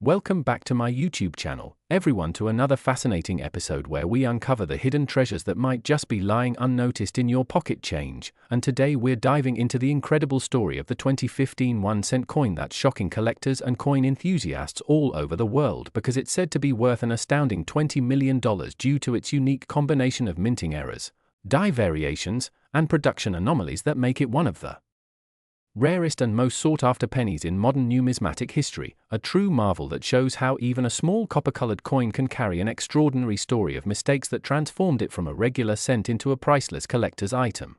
Welcome back to my YouTube channel, everyone, to another fascinating episode where we uncover the hidden treasures that might just be lying unnoticed in your pocket change. And today we're diving into the incredible story of the 2015 1-cent coin that's shocking collectors and coin enthusiasts all over the world because it's said to be worth an astounding $20 million due to its unique combination of minting errors, die variations, and production anomalies that make it one of the rarest and most sought-after pennies in modern numismatic history, a true marvel that shows how even a small copper-colored coin can carry an extraordinary story of mistakes that transformed it from a regular cent into a priceless collector's item.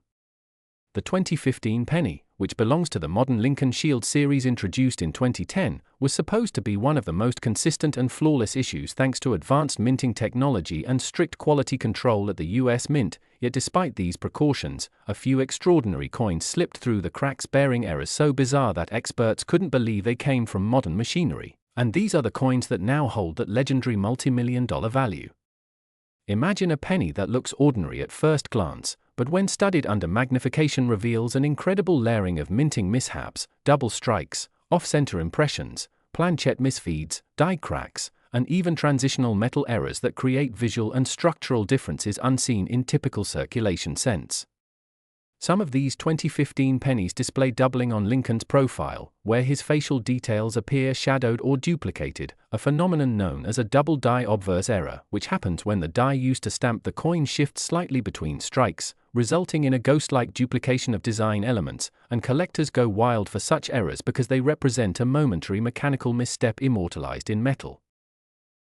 The 2015 penny, which belongs to the modern Lincoln Shield series introduced in 2010, was supposed to be one of the most consistent and flawless issues thanks to advanced minting technology and strict quality control at the US Mint. Yet despite these precautions, a few extraordinary coins slipped through the cracks, bearing errors so bizarre that experts couldn't believe they came from modern machinery. And these are the coins that now hold that legendary multi-million-dollar value. Imagine a penny that looks ordinary at first glance, but when studied under magnification reveals an incredible layering of minting mishaps, double strikes, off-center impressions, planchet misfeeds, die cracks, and even transitional metal errors that create visual and structural differences unseen in typical circulation cents. Some of these 2015 pennies display doubling on Lincoln's profile, where his facial details appear shadowed or duplicated, a phenomenon known as a double die obverse error, which happens when the die used to stamp the coin shifts slightly between strikes, resulting in a ghost-like duplication of design elements, and collectors go wild for such errors because they represent a momentary mechanical misstep immortalized in metal.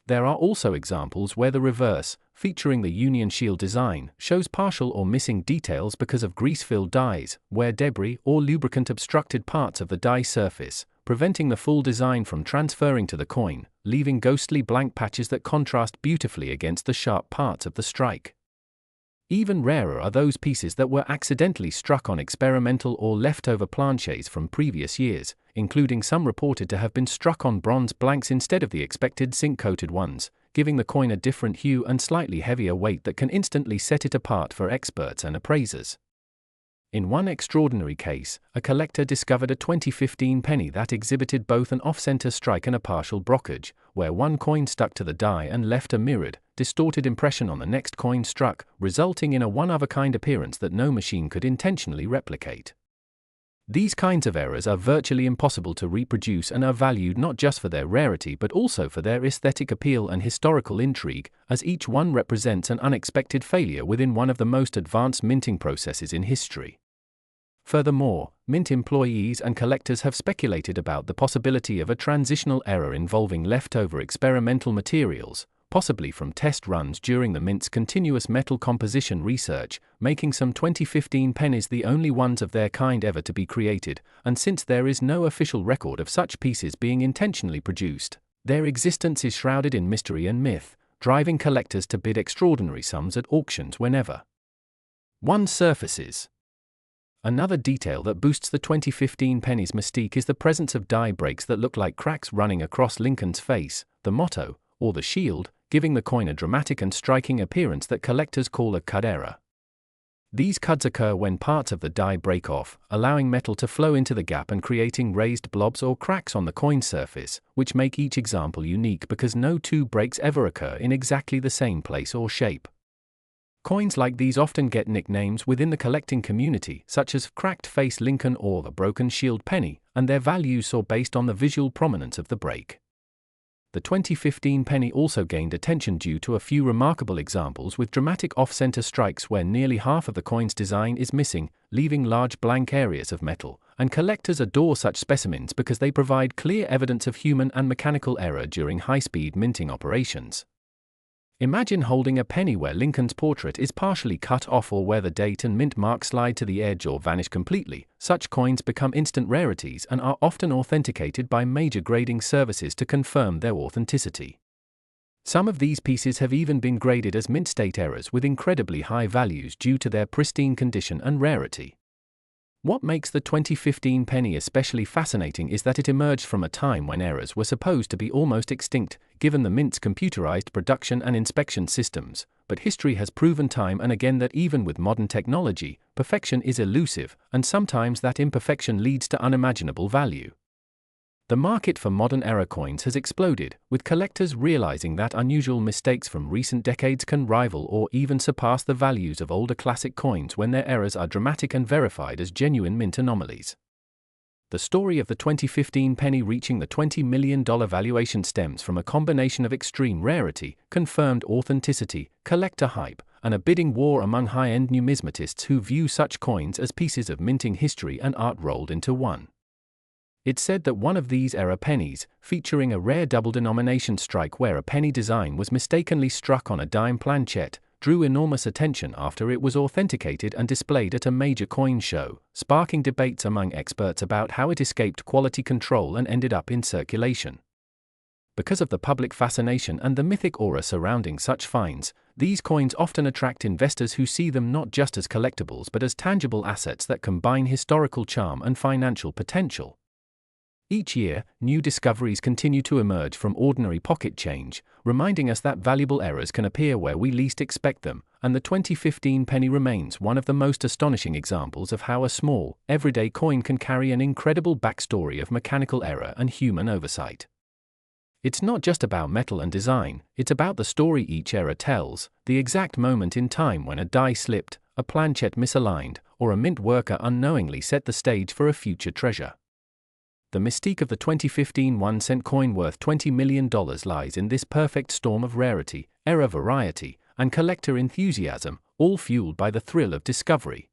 There are also examples where the reverse, featuring the Union Shield design, shows partial or missing details because of grease-filled dies, where debris or lubricant obstructed parts of the die surface, preventing the full design from transferring to the coin, leaving ghostly blank patches that contrast beautifully against the sharp parts of the strike. Even rarer are those pieces that were accidentally struck on experimental or leftover planchets from previous years, including some reported to have been struck on bronze blanks instead of the expected zinc-coated ones, giving the coin a different hue and slightly heavier weight that can instantly set it apart for experts and appraisers. In one extraordinary case, a collector discovered a 2015 penny that exhibited both an off-center strike and a partial brokerage, where one coin stuck to the die and left a mirrored, distorted impression on the next coin struck, resulting in a one-of-a-kind appearance that no machine could intentionally replicate. These kinds of errors are virtually impossible to reproduce and are valued not just for their rarity but also for their aesthetic appeal and historical intrigue, as each one represents an unexpected failure within one of the most advanced minting processes in history. Furthermore, mint employees and collectors have speculated about the possibility of a transitional error involving leftover experimental materials, possibly from test runs during the mint's continuous metal composition research, making some 2015 pennies the only ones of their kind ever to be created. And since there is no official record of such pieces being intentionally produced, their existence is shrouded in mystery and myth, driving collectors to bid extraordinary sums at auctions whenever one surfaces. Another detail that boosts the 2015 penny's mystique is the presence of die breaks that look like cracks running across Lincoln's face, the motto, or the shield, giving the coin a dramatic and striking appearance that collectors call a cud error. These cuds occur when parts of the die break off, allowing metal to flow into the gap and creating raised blobs or cracks on the coin surface, which make each example unique because no two breaks ever occur in exactly the same place or shape. Coins like these often get nicknames within the collecting community, such as cracked face Lincoln or the broken shield penny, and their values soar based on the visual prominence of the break. The 2015 penny also gained attention due to a few remarkable examples with dramatic off-center strikes where nearly half of the coin's design is missing, leaving large blank areas of metal, and collectors adore such specimens because they provide clear evidence of human and mechanical error during high-speed minting operations. Imagine holding a penny where Lincoln's portrait is partially cut off or where the date and mint mark slide to the edge or vanish completely. Such coins become instant rarities and are often authenticated by major grading services to confirm their authenticity. Some of these pieces have even been graded as mint state errors with incredibly high values due to their pristine condition and rarity. What makes the 2015 penny especially fascinating is that it emerged from a time when errors were supposed to be almost extinct, given the mint's computerized production and inspection systems, but history has proven time and again that even with modern technology, perfection is elusive, and sometimes that imperfection leads to unimaginable value. The market for modern era coins has exploded, with collectors realizing that unusual mistakes from recent decades can rival or even surpass the values of older classic coins when their errors are dramatic and verified as genuine mint anomalies. The story of the 2015 penny reaching the $20 million valuation stems from a combination of extreme rarity, confirmed authenticity, collector hype, and a bidding war among high-end numismatists who view such coins as pieces of minting history and art rolled into one. It's said that one of these era pennies, featuring a rare double-denomination strike where a penny design was mistakenly struck on a dime planchette, drew enormous attention after it was authenticated and displayed at a major coin show, sparking debates among experts about how it escaped quality control and ended up in circulation. Because of the public fascination and the mythic aura surrounding such finds, these coins often attract investors who see them not just as collectibles but as tangible assets that combine historical charm and financial potential. Each year, new discoveries continue to emerge from ordinary pocket change, reminding us that valuable errors can appear where we least expect them, and the 2015 penny remains one of the most astonishing examples of how a small, everyday coin can carry an incredible backstory of mechanical error and human oversight. It's not just about metal and design, it's about the story each era tells, the exact moment in time when a die slipped, a planchette misaligned, or a mint worker unknowingly set the stage for a future treasure. The mystique of the 2015 1-cent coin worth $20 million lies in this perfect storm of rarity, error variety, and collector enthusiasm, all fueled by the thrill of discovery.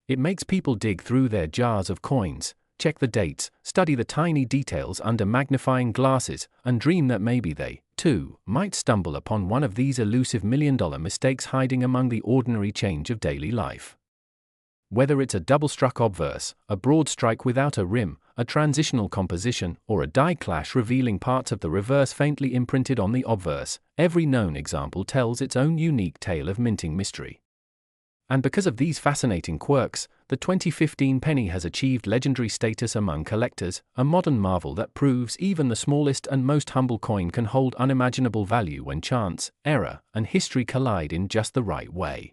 It makes people dig through their jars of coins, check the dates, study the tiny details under magnifying glasses, and dream that maybe they, too, might stumble upon one of these elusive million-dollar mistakes hiding among the ordinary change of daily life. Whether it's a double-struck obverse, a broad strike without a rim, a transitional composition, or a die clash revealing parts of the reverse faintly imprinted on the obverse, every known example tells its own unique tale of minting mystery. And because of these fascinating quirks, the 2015 penny has achieved legendary status among collectors, a modern marvel that proves even the smallest and most humble coin can hold unimaginable value when chance, error, and history collide in just the right way.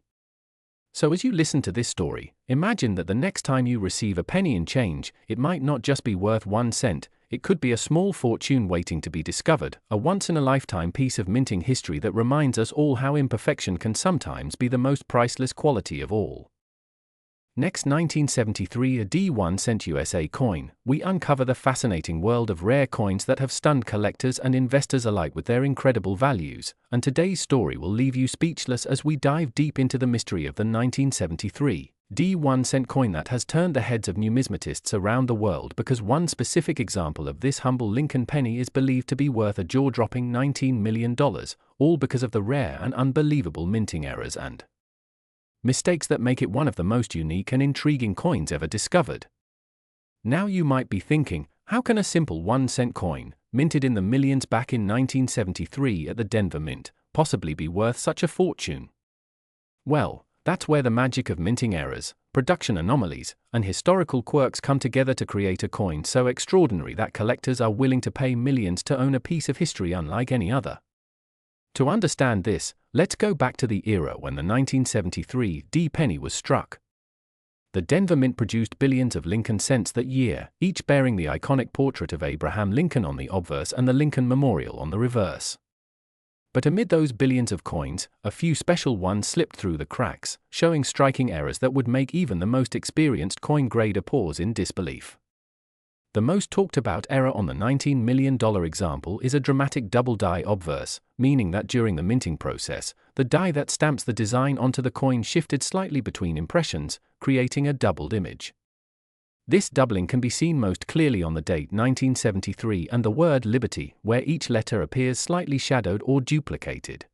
So as you listen to this story, imagine that the next time you receive a penny in change, it might not just be worth 1 cent, it could be a small fortune waiting to be discovered, a once-in-a-lifetime piece of minting history that reminds us all how imperfection can sometimes be the most priceless quality of all. Next, 1973, a D1 cent USA coin, we uncover the fascinating world of rare coins that have stunned collectors and investors alike with their incredible values, and today's story will leave you speechless as we dive deep into the mystery of the 1973 D1 cent coin that has turned the heads of numismatists around the world because one specific example of this humble Lincoln penny is believed to be worth a jaw-dropping $19 million, all because of the rare and unbelievable minting errors and mistakes that make it one of the most unique and intriguing coins ever discovered. Now you might be thinking, how can a simple 1-cent coin, minted in the millions back in 1973 at the Denver Mint, possibly be worth such a fortune? Well, that's where the magic of minting errors, production anomalies, and historical quirks come together to create a coin so extraordinary that collectors are willing to pay millions to own a piece of history unlike any other. To understand this, let's go back to the era when the 1973 D penny was struck. The Denver Mint produced billions of Lincoln cents that year, each bearing the iconic portrait of Abraham Lincoln on the obverse and the Lincoln Memorial on the reverse. But amid those billions of coins, a few special ones slipped through the cracks, showing striking errors that would make even the most experienced coin grader pause in disbelief. The most talked about error on the $19 million example is a dramatic double die obverse, meaning that during the minting process, the die that stamps the design onto the coin shifted slightly between impressions, creating a doubled image. This doubling can be seen most clearly on the date 1973 and the word Liberty, where each letter appears slightly shadowed or duplicated.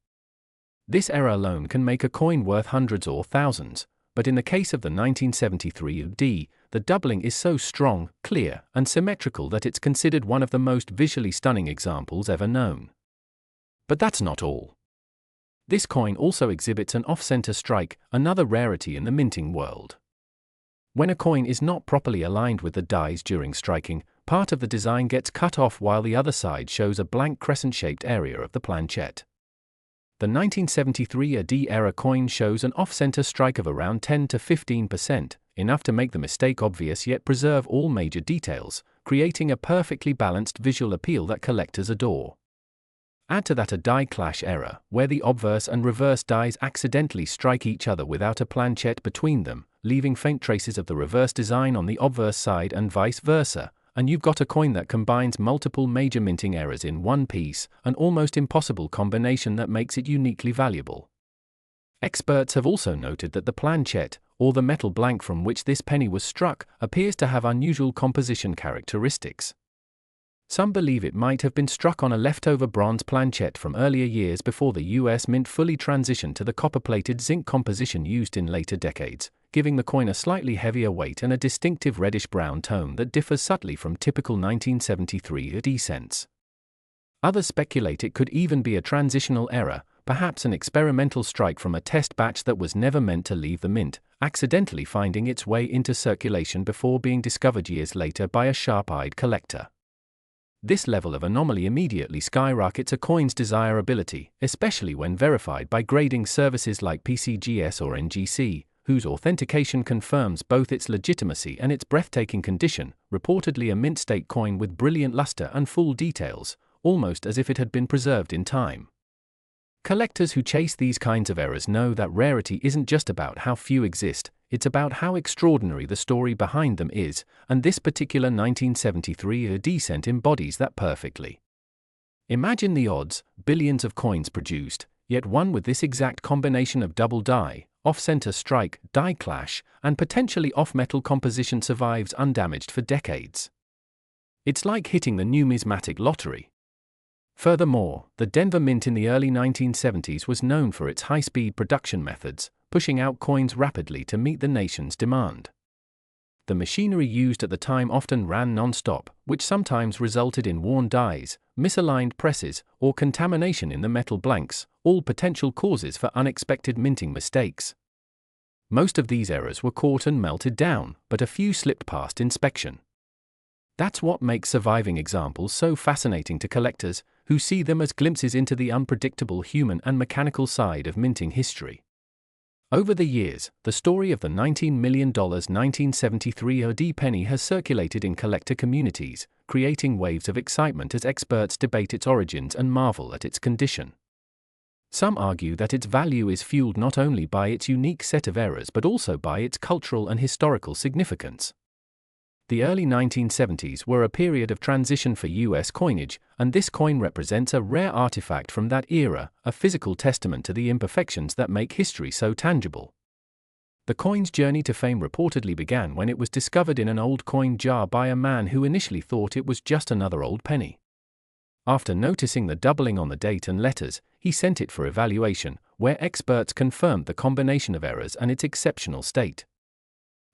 This error alone can make a coin worth hundreds or thousands, but in the case of the 1973 D, the doubling is so strong, clear, and symmetrical that it's considered one of the most visually stunning examples ever known. But that's not all. This coin also exhibits an off-center strike, another rarity in the minting world. When a coin is not properly aligned with the dies during striking, part of the design gets cut off while the other side shows a blank crescent-shaped area of the planchette. The 1973 AD era coin shows an off-center strike of around 10 to 15%, enough to make the mistake obvious yet preserve all major details, creating a perfectly balanced visual appeal that collectors adore. Add to that a die clash error, where the obverse and reverse dies accidentally strike each other without a planchet between them, leaving faint traces of the reverse design on the obverse side and vice versa, and you've got a coin that combines multiple major minting errors in one piece, an almost impossible combination that makes it uniquely valuable. Experts have also noted that the planchet, or the metal blank from which this penny was struck, appears to have unusual composition characteristics. Some believe it might have been struck on a leftover bronze planchet from earlier years before the US Mint fully transitioned to the copper-plated zinc composition used in later decades, giving the coin a slightly heavier weight and a distinctive reddish-brown tone that differs subtly from typical 1973 AD cents. Others speculate it could even be a transitional error, perhaps an experimental strike from a test batch that was never meant to leave the mint, accidentally finding its way into circulation before being discovered years later by a sharp-eyed collector. This level of anomaly immediately skyrockets a coin's desirability, especially when verified by grading services like PCGS or NGC, whose authentication confirms both its legitimacy and its breathtaking condition, reportedly a mint-state coin with brilliant luster and full details, almost as if it had been preserved in time. Collectors who chase these kinds of errors know that rarity isn't just about how few exist, it's about how extraordinary the story behind them is, and this particular 1973 AD cent embodies that perfectly. Imagine the odds: billions of coins produced, yet one with this exact combination of double die, off-center strike, die clash, and potentially off-metal composition survives undamaged for decades. It's like hitting the numismatic lottery. Furthermore, the Denver Mint in the early 1970s was known for its high-speed production methods, pushing out coins rapidly to meet the nation's demand. The machinery used at the time often ran non-stop, which sometimes resulted in worn dies, misaligned presses, or contamination in the metal blanks, all potential causes for unexpected minting mistakes. Most of these errors were caught and melted down, but a few slipped past inspection. That's what makes surviving examples so fascinating to collectors, who see them as glimpses into the unpredictable human and mechanical side of minting history. Over the years, the story of the $19 million 1973 AD penny has circulated in collector communities, creating waves of excitement as experts debate its origins and marvel at its condition. Some argue that its value is fueled not only by its unique set of errors but also by its cultural and historical significance. The early 1970s were a period of transition for US coinage, and this coin represents a rare artifact from that era, a physical testament to the imperfections that make history so tangible. The coin's journey to fame reportedly began when it was discovered in an old coin jar by a man who initially thought it was just another old penny. After noticing the doubling on the date and letters, he sent it for evaluation, where experts confirmed the combination of errors and its exceptional state.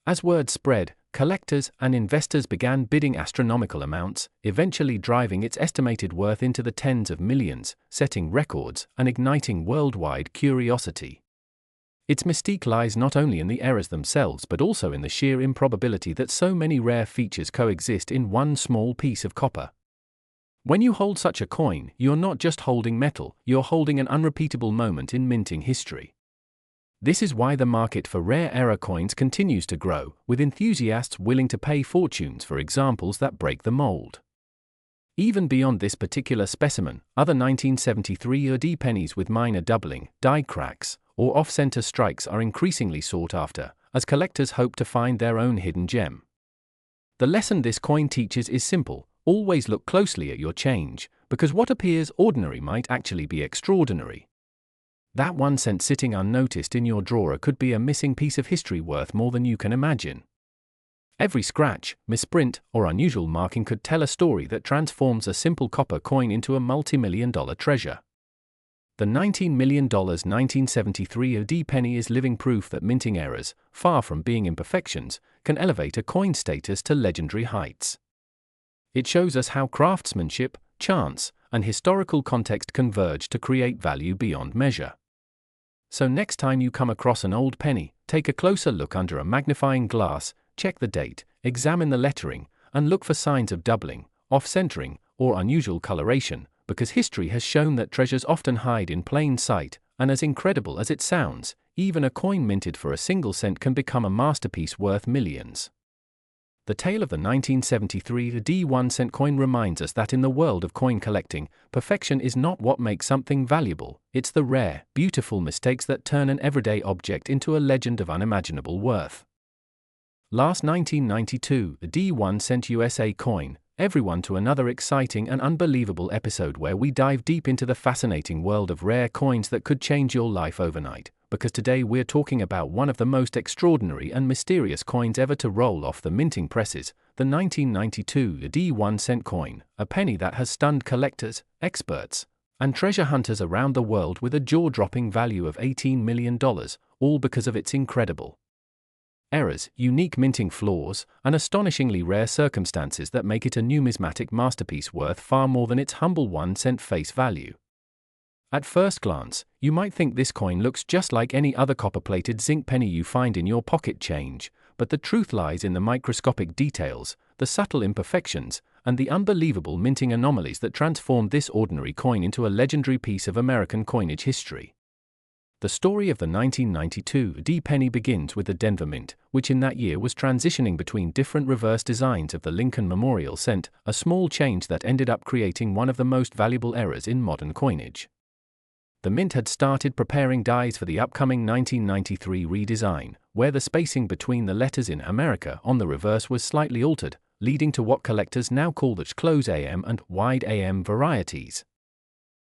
As word spread, collectors and investors began bidding astronomical amounts, eventually driving its estimated worth into the tens of millions, setting records and igniting worldwide curiosity. Its mystique lies not only in the errors themselves but also in the sheer improbability that so many rare features coexist in one small piece of copper. When you hold such a coin, you're not just holding metal, you're holding an unrepeatable moment in minting history. This is why the market for rare error coins continues to grow, with enthusiasts willing to pay fortunes for examples that break the mold. Even beyond this particular specimen, other 1973 AD pennies with minor doubling, die cracks, or off-center strikes are increasingly sought after, as collectors hope to find their own hidden gem. The lesson this coin teaches is simple: always look closely at your change, because what appears ordinary might actually be extraordinary. That 1 cent sitting unnoticed in your drawer could be a missing piece of history worth more than you can imagine. Every scratch, misprint, or unusual marking could tell a story that transforms a simple copper coin into a multi-million-dollar treasure. The $19 million 1973 AD penny is living proof that minting errors, far from being imperfections, can elevate a coin's status to legendary heights. It shows us how craftsmanship, chance, and historical context converge to create value beyond measure. So next time you come across an old penny, take a closer look under a magnifying glass, check the date, examine the lettering, and look for signs of doubling, off-centering, or unusual coloration, because history has shown that treasures often hide in plain sight, and as incredible as it sounds, even a coin minted for a single cent can become a masterpiece worth millions. The tale of the 1973 D1 cent coin reminds us that in the world of coin collecting, perfection is not what makes something valuable, it's the rare, beautiful mistakes that turn an everyday object into a legend of unimaginable worth. Last 1992, the D1 cent USA coin, everyone to another exciting and unbelievable episode where we dive deep into the fascinating world of rare coins that could change your life overnight. Because today we're talking about one of the most extraordinary and mysterious coins ever to roll off the minting presses, the 1992 D1 cent coin, a penny that has stunned collectors, experts, and treasure hunters around the world with a jaw-dropping value of $18 million, all because of its incredible errors, unique minting flaws, and astonishingly rare circumstances that make it a numismatic masterpiece worth far more than its humble 1 cent face value. At first glance, you might think this coin looks just like any other copper-plated zinc penny you find in your pocket change, but the truth lies in the microscopic details, the subtle imperfections, and the unbelievable minting anomalies that transformed this ordinary coin into a legendary piece of American coinage history. The story of the 1992 D penny begins with the Denver Mint, which in that year was transitioning between different reverse designs of the Lincoln Memorial Cent, a small change that ended up creating one of the most valuable errors in modern coinage. The Mint had started preparing dies for the upcoming 1993 redesign, where the spacing between the letters in America on the reverse was slightly altered, leading to what collectors now call the close AM and wide AM varieties.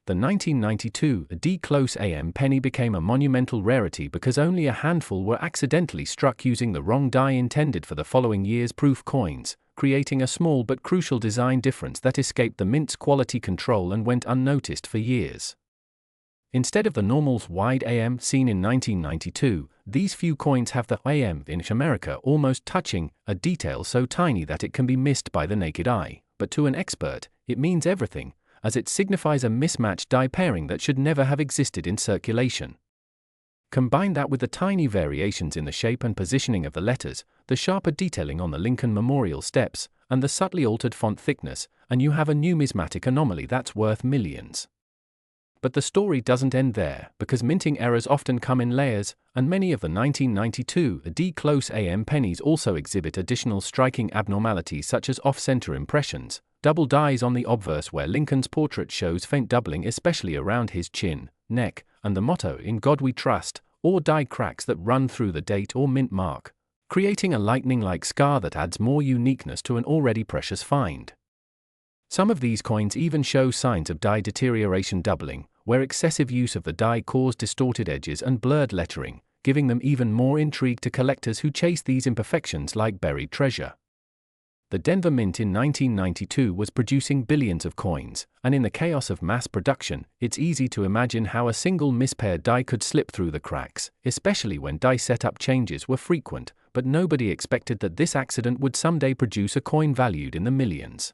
The 1992 D close AM penny became a monumental rarity because only a handful were accidentally struck using the wrong die intended for the following year's proof coins, creating a small but crucial design difference that escaped the Mint's quality control and went unnoticed for years. Instead of the normal wide AM seen in 1992, these few coins have the AM in America almost touching, a detail so tiny that it can be missed by the naked eye, but to an expert, it means everything, as it signifies a mismatched die pairing that should never have existed in circulation. Combine that with the tiny variations in the shape and positioning of the letters, the sharper detailing on the Lincoln Memorial steps, and the subtly altered font thickness, and you have a numismatic anomaly that's worth millions. But the story doesn't end there, because minting errors often come in layers, and many of the 1992 D close AM pennies also exhibit additional striking abnormalities such as off-center impressions, double dies on the obverse where Lincoln's portrait shows faint doubling especially around his chin, neck, and the motto "In God We Trust," or die cracks that run through the date or mint mark, creating a lightning-like scar that adds more uniqueness to an already precious find. Some of these coins even show signs of die deterioration doubling, where excessive use of the die caused distorted edges and blurred lettering, giving them even more intrigue to collectors who chase these imperfections like buried treasure. The Denver Mint in 1992 was producing billions of coins, and in the chaos of mass production, it's easy to imagine how a single mispaired die could slip through the cracks, especially when die setup changes were frequent, but nobody expected that this accident would someday produce a coin valued in the millions.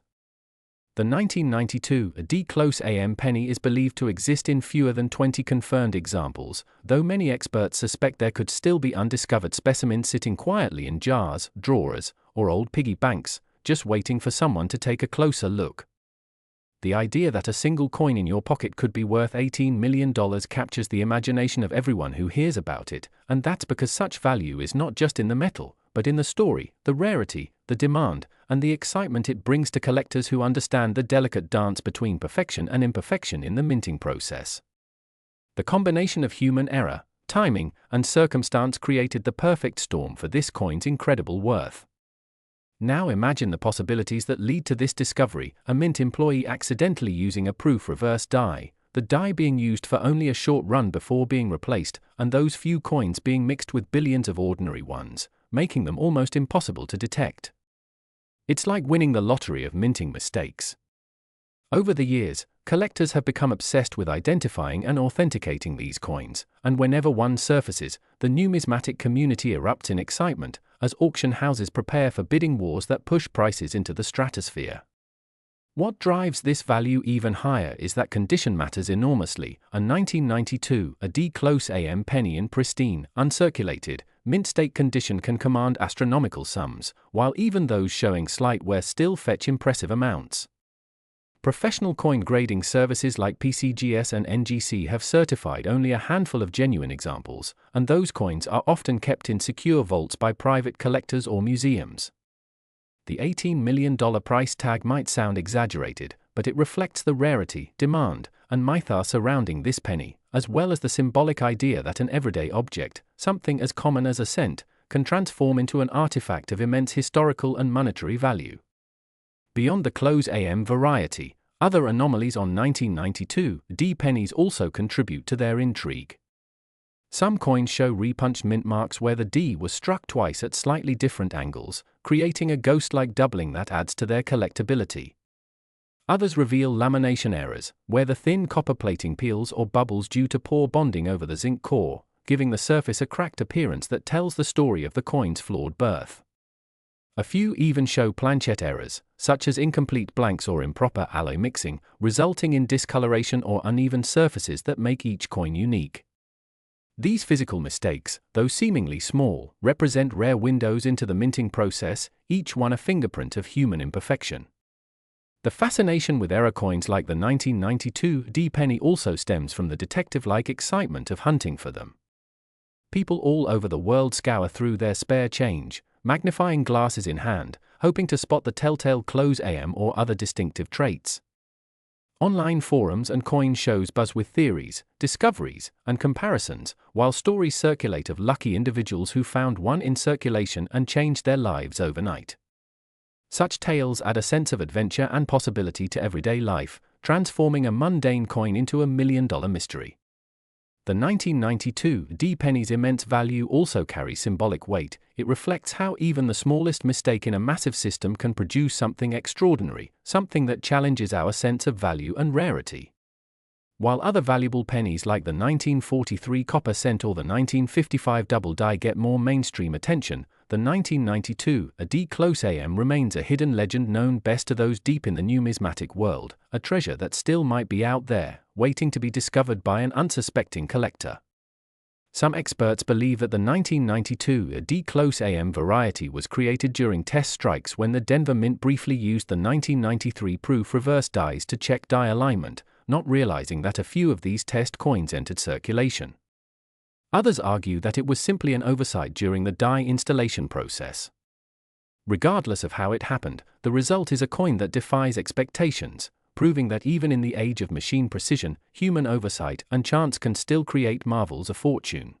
The 1992 D close AM penny is believed to exist in fewer than 20 confirmed examples, though many experts suspect there could still be undiscovered specimens sitting quietly in jars, drawers, or old piggy banks, just waiting for someone to take a closer look. The idea that a single coin in your pocket could be worth $18 million captures the imagination of everyone who hears about it, and that's because such value is not just in the metal, but in the story, the rarity, the demand, and the excitement it brings to collectors who understand the delicate dance between perfection and imperfection in the minting process. The combination of human error, timing, and circumstance created the perfect storm for this coin's incredible worth. Now imagine the possibilities that lead to this discovery: a mint employee accidentally using a proof reverse die, the die being used for only a short run before being replaced, and those few coins being mixed with billions of ordinary ones, making them almost impossible to detect. It's like winning the lottery of minting mistakes. Over the years, collectors have become obsessed with identifying and authenticating these coins, and whenever one surfaces, the numismatic community erupts in excitement, as auction houses prepare for bidding wars that push prices into the stratosphere. What drives this value even higher is that condition matters enormously. A 1992 D close AM penny in pristine, uncirculated, mint state condition can command astronomical sums, while even those showing slight wear still fetch impressive amounts. Professional coin grading services like PCGS and NGC have certified only a handful of genuine examples, and those coins are often kept in secure vaults by private collectors or museums. The $18 million price tag might sound exaggerated, but it reflects the rarity, demand, and mythos surrounding this penny, as well as the symbolic idea that an everyday object, something as common as a cent, can transform into an artifact of immense historical and monetary value. Beyond the close AM variety, other anomalies on 1992 D pennies also contribute to their intrigue. Some coins show repunched mint marks where the D was struck twice at slightly different angles, creating a ghost-like doubling that adds to their collectability. Others reveal lamination errors, where the thin copper plating peels or bubbles due to poor bonding over the zinc core, giving the surface a cracked appearance that tells the story of the coin's flawed birth. A few even show planchet errors, such as incomplete blanks or improper alloy mixing, resulting in discoloration or uneven surfaces that make each coin unique. These physical mistakes, though seemingly small, represent rare windows into the minting process, each one a fingerprint of human imperfection. The fascination with error coins like the 1992 D penny also stems from the detective-like excitement of hunting for them. People all over the world scour through their spare change, magnifying glasses in hand, hoping to spot the telltale close AM or other distinctive traits. Online forums and coin shows buzz with theories, discoveries, and comparisons, while stories circulate of lucky individuals who found one in circulation and changed their lives overnight. Such tales add a sense of adventure and possibility to everyday life, transforming a mundane coin into a million-dollar mystery. The 1992 D penny's immense value also carries symbolic weight. It reflects how even the smallest mistake in a massive system can produce something extraordinary, something that challenges our sense of value and rarity. While other valuable pennies like the 1943 copper cent or the 1955 double die get more mainstream attention, the 1992 D close AM remains a hidden legend known best to those deep in the numismatic world, a treasure that still might be out there, waiting to be discovered by an unsuspecting collector. Some experts believe that the 1992 D close AM variety was created during test strikes when the Denver Mint briefly used the 1993 proof reverse dies to check die alignment, not realizing that a few of these test coins entered circulation. Others argue that it was simply an oversight during the die installation process. Regardless of how it happened, the result is a coin that defies expectations, proving that even in the age of machine precision, human oversight and chance can still create marvels of fortune.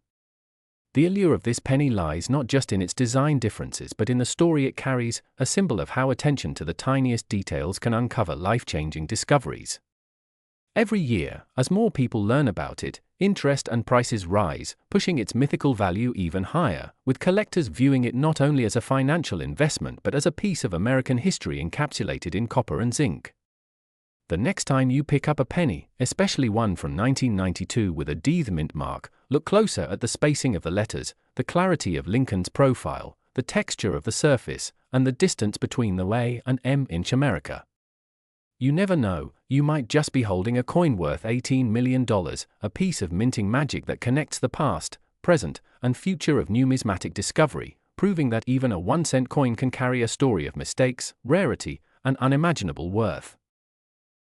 The allure of this penny lies not just in its design differences but in the story it carries, a symbol of how attention to the tiniest details can uncover life-changing discoveries. Every year, as more people learn about it, interest and prices rise, pushing its mythical value even higher, with collectors viewing it not only as a financial investment but as a piece of American history encapsulated in copper and zinc. The next time you pick up a penny, especially one from 1992 with a D mint mark, look closer at the spacing of the letters, the clarity of Lincoln's profile, the texture of the surface, and the distance between the A and M inch America. You never know, you might just be holding a coin worth $18 million, a piece of minting magic that connects the past, present, and future of numismatic discovery, proving that even a 1-cent coin can carry a story of mistakes, rarity, and unimaginable worth.